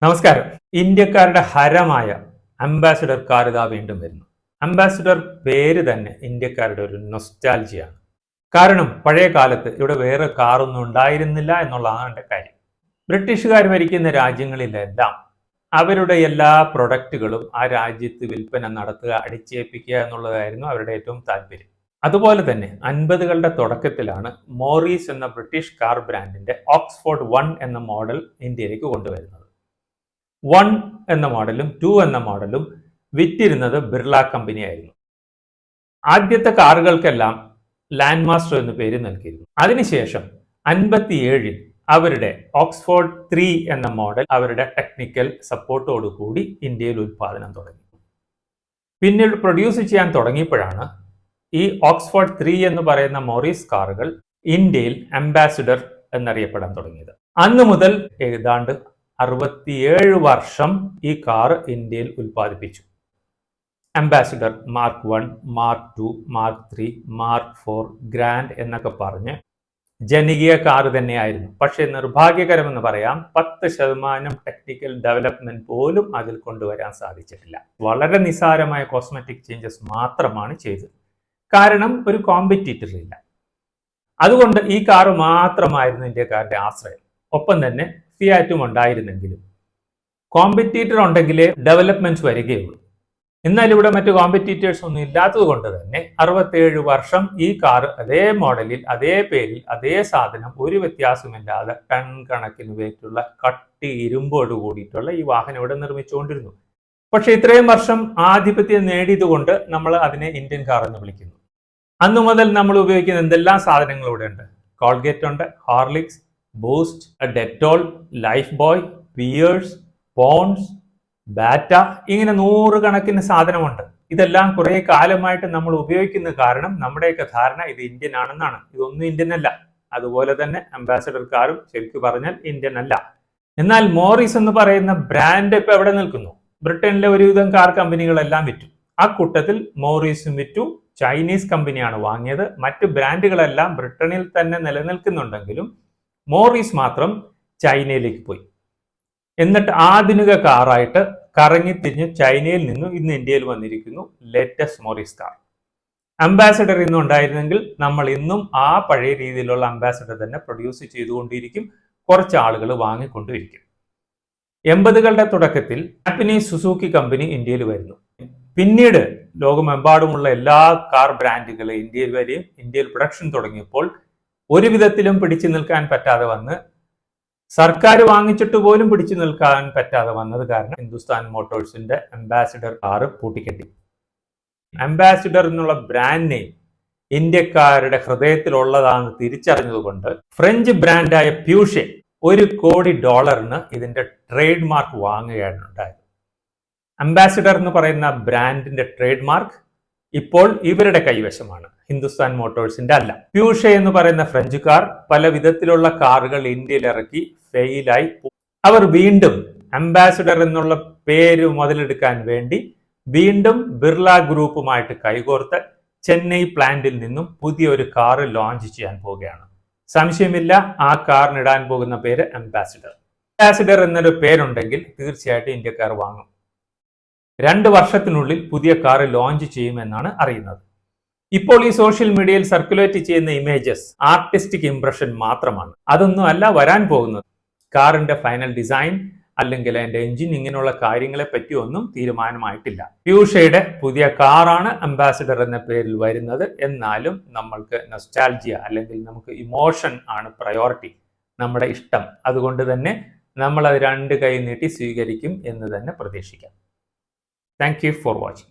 നമസ്കാരം. ഇന്ത്യക്കാരുടെ ഹരമായ ambassador car ഇതാ വീണ്ടും വരുന്നു. അംബാസിഡർ പേര് തന്നെ ഇന്ത്യക്കാരുടെ ഒരു നൊസ്റ്റാൾജിയാണ്. കാരണം പഴയ കാലത്ത് ഇവിടെ വേറെ കാറൊന്നും ഉണ്ടായിരുന്നില്ല എന്നുള്ളതാണ് എൻ്റെ കാര്യം. ബ്രിട്ടീഷുകാർ ഭരിക്കുന്ന രാജ്യങ്ങളിലെല്ലാം അവരുടെ എല്ലാ പ്രൊഡക്റ്റുകളും ആ രാജ്യത്ത് വിൽപ്പന നടത്തുക, അടിച്ചേൽപ്പിക്കുക എന്നുള്ളതായിരുന്നു അവരുടെ ഏറ്റവും താല്പര്യം. അതുപോലെ തന്നെ 50കളുടെ തുടക്കത്തിലാണ് മോറീസ് എന്ന ബ്രിട്ടീഷ് കാർ ബ്രാൻഡിന്റെ ഓക്സ്ഫോർഡ് 1 എന്ന മോഡൽ ഇന്ത്യയിലേക്ക് കൊണ്ടുവരുന്നത്. 1 എന്ന മോഡലും 2 എന്ന മോഡലും വിറ്റിരുന്നത് ബിർള കമ്പനിയായിരുന്നു. ആദ്യത്തെ കാറുകൾക്കെല്ലാം ലാൻഡ് മാസ്റ്റർ എന്ന് പേര് നൽകിയിരുന്നു. അതിനുശേഷം 57-ൽ അവരുടെ ഓക്സ്ഫോർഡ് 3 എന്ന മോഡൽ അവരുടെ ടെക്നിക്കൽ സപ്പോർട്ടോടുകൂടി ഇന്ത്യയിൽ ഉൽപ്പാദനം തുടങ്ങി. പിന്നീട് പ്രൊഡ്യൂസ് ചെയ്യാൻ തുടങ്ങിയപ്പോഴാണ് ഈ ഓക്സ്ഫോർഡ് 3 എന്ന് പറയുന്ന മോറീസ് കാറുകൾ ഇന്ത്യയിൽ അംബാസിഡർ എന്നറിയപ്പെടാൻ തുടങ്ങിയത്. അന്ന് മുതൽ ഏതാണ്ട് 67 വർഷം ഈ കാർ ഇന്ത്യയിൽ ഉൽപ്പാദിപ്പിച്ചു. Ambassador mark 1, mark 2, mark 3, mark 4, grand എന്നൊക്കെ പറഞ്ഞ് ജനകീയ കാർ തന്നെയായിരുന്നു. പക്ഷേ നിർഭാഗ്യകരമെന്ന് പറയാം, 10% ടെക്നിക്കൽ ഡെവലപ്മെന്റ് പോലും അതിൽ കൊണ്ടുവരാൻ സാധിച്ചിട്ടില്ല. വളരെ നിസ്സാരമായ കോസ്മെറ്റിക് ചേഞ്ചസ് മാത്രമാണ് ചെയ്തത്. കാരണം ഒരു കോമ്പറ്റീറ്റർ ഇല്ല. അതുകൊണ്ട് ഈ കാർ മാത്രമായിരുന്നു ഇന്ത്യക്കാരുടെ ആശ്രയം. ഒപ്പം തന്നെ ഫിയാറ്റും ഉണ്ടായിരുന്നെങ്കിലും കോമ്പറ്റീറ്റർ ഉണ്ടെങ്കിലേ ഡെവലപ്മെന്റ്സ് വരികയുള്ളൂ. എന്നാൽ ഇവിടെ മറ്റു കോമ്പറ്റീറ്റേഴ്സ് ഒന്നും ഇല്ലാത്തത് കൊണ്ട് തന്നെ 67 വർഷം ഈ കാർ അതേ മോഡലിൽ, അതേ പേരിൽ, അതേ സാധനം, ഒരു വ്യത്യാസമില്ലാതെ ടൺ കണക്കിന് വെയിറ്റുള്ള കട്ടി ഇരുമ്പോട് കൂടിയിട്ടുള്ള ഈ വാഹനം ഇവിടെ നിർമ്മിച്ചുകൊണ്ടിരുന്നു. പക്ഷെ ഇത്രയും വർഷം ആധിപത്യം നേടിയതുകൊണ്ട് നമ്മൾ അതിനെ ഇന്ത്യൻ കാർ എന്ന് വിളിക്കുന്നു. അന്നു മുതൽ നമ്മൾ ഉപയോഗിക്കുന്ന എന്തെല്ലാം സാധനങ്ങൾ ഇവിടെ ഉണ്ട്. കോൾഗേറ്റ് ഉണ്ട്, Horlicks, Boost, Dettol, Lifebuoy, Pears, Pond's, Bata, ഇങ്ങനെ 100 കണക്കിന് സാധനമുണ്ട്. ഇതെല്ലാം കുറെ കാലമായിട്ട് നമ്മൾ ഉപയോഗിക്കുന്ന കാരണം നമ്മുടെയൊക്കെ ധാരണ ഇത് ഇന്ത്യൻ ആണെന്നാണ്. ഇതൊന്നും ഇന്ത്യൻ അല്ല. അതുപോലെ തന്നെ അംബാസിഡർ കാറും ശരിക്കും പറഞ്ഞാൽ ഇന്ത്യൻ അല്ല. എന്നാൽ മോറീസ് എന്ന് പറയുന്ന ബ്രാൻഡ് ഇപ്പൊ എവിടെ നിൽക്കുന്നു? ബ്രിട്ടനിലെ ഒരുവിധം കാർ കമ്പനികളെല്ലാം വിറ്റു. ആ കൂട്ടത്തിൽ മോറീസും വിറ്റു. ചൈനീസ് കമ്പനിയാണ് വാങ്ങിയത്. മറ്റ് ബ്രാൻഡുകളെല്ലാം ബ്രിട്ടനിൽ തന്നെ നിലനിൽക്കുന്നുണ്ടെങ്കിലും മോറീസ് മാത്രം ചൈനയിലേക്ക് പോയി. എന്നിട്ട് ആധുനിക കാറായിട്ട് കറങ്ങിത്തിരിഞ്ഞ് ചൈനയിൽ നിന്നും ഇന്ന് ഇന്ത്യയിൽ വന്നിരിക്കുന്നു ലേറ്റസ്റ്റ് മോറീസ് കാർ. അംബാസിഡർ ഇന്നും ഉണ്ടായിരുന്നെങ്കിൽ നമ്മൾ ഇന്നും ആ പഴയ രീതിയിലുള്ള അംബാസിഡർ തന്നെ പ്രൊഡ്യൂസ് ചെയ്തുകൊണ്ടിരിക്കും. കുറച്ച് ആളുകൾ വാങ്ങിക്കൊണ്ടിരിക്കും. 80കളുടെ തുടക്കത്തിൽ ജാപ്പനീസ് സുസുക്കി കമ്പനി ഇന്ത്യയിൽ വരുന്നു. പിന്നീട് ലോകമെമ്പാടുമുള്ള എല്ലാ കാർ ബിരാൻഡുകളും ഇന്ത്യയിൽ വരികയും ഇന്ത്യയിൽ പ്രൊഡക്ഷൻ തുടങ്ങിയപ്പോൾ ഒരു വിധത്തിലും പിടിച്ചു നിൽക്കാൻ പറ്റാതെ വന്ന്, സർക്കാർ വാങ്ങിച്ചിട്ട് പോലും പിടിച്ചു നിൽക്കാൻ പറ്റാതെ വന്നത് കാരണം ഹിന്ദുസ്ഥാൻ മോട്ടോഴ്സിന്റെ അംബാസിഡർ കാർ പൂട്ടിക്കെട്ടി. അംബാസിഡർ എന്നുള്ള ബ്രാൻഡ് നെയിം ഇന്ത്യക്കാരുടെ ഹൃദയത്തിലുള്ളതാണെന്ന് തിരിച്ചറിഞ്ഞതുകൊണ്ട് ഫ്രഞ്ച് ബ്രാൻഡായ പ്യൂഷെ $1 കോടി ഇതിന്റെ ട്രേഡ് മാർക്ക് വാങ്ങുകയാണ് ഉണ്ടായത്. അംബാസിഡർ എന്ന് പറയുന്ന ബ്രാൻഡിന്റെ ട്രേഡ് മാർക്ക് ഇപ്പോൾ ഇവരുടെ കൈവശമാണ്, ഹിന്ദുസ്ഥാൻ മോട്ടോഴ്സിന്റെ അല്ല. പ്യൂഷെ എന്ന് പറയുന്ന ഫ്രഞ്ചുകാർ പല വിധത്തിലുള്ള കാറുകൾ ഇന്ത്യയിൽ ഇറക്കി ഫെയിലായി. അവർ വീണ്ടും അംബാസിഡർ എന്നുള്ള പേര് മുതലെടുക്കാൻ വേണ്ടി വീണ്ടും ബിർള ഗ്രൂപ്പുമായിട്ട് കൈകോർത്ത് ചെന്നൈ പ്ലാന്റിൽ നിന്നും പുതിയൊരു കാർ ലോഞ്ച് ചെയ്യാൻ പോവുകയാണ്. സംശയമില്ല, ആ കാറിനിടാൻ പോകുന്ന പേര് അംബാസിഡർ. അംബാസിഡർ എന്നൊരു പേരുണ്ടെങ്കിൽ തീർച്ചയായിട്ടും ഇന്ത്യക്കാർ വാങ്ങും. 2 വർഷത്തിനുള്ളിൽ പുതിയ കാർ ലോഞ്ച് ചെയ്യുമെന്നാണ് അറിയുന്നത്. ഇപ്പോൾ ഈ സോഷ്യൽ മീഡിയയിൽ സർക്കുലേറ്റ് ചെയ്യുന്ന ഇമേജസ് ആർട്ടിസ്റ്റിക് ഇംപ്രഷൻ മാത്രമാണ്. അതൊന്നും അല്ല വരാൻ പോകുന്നത്. കാറിന്റെ ഫൈനൽ ഡിസൈൻ അല്ലെങ്കിൽ അതിന്റെ എഞ്ചിൻ, ഇങ്ങനെയുള്ള കാര്യങ്ങളെ പറ്റി ഒന്നും തീരുമാനമായിട്ടില്ല. പ്യൂഷയുടെ പുതിയ കാറാണ് അംബാസിഡർ എന്ന പേരിൽ വരുന്നത്. എന്നാലും നമ്മൾക്ക് നൊസ്റ്റാൾജിയ അല്ലെങ്കിൽ നമുക്ക് ഇമോഷൻ ആണ് പ്രയോറിറ്റി, നമ്മുടെ ഇഷ്ടം. അതുകൊണ്ട് തന്നെ നമ്മൾ അത് 2 കൈ നീട്ടി സ്വീകരിക്കും എന്ന് തന്നെ പ്രതീക്ഷിക്കാം. Thank you for watching.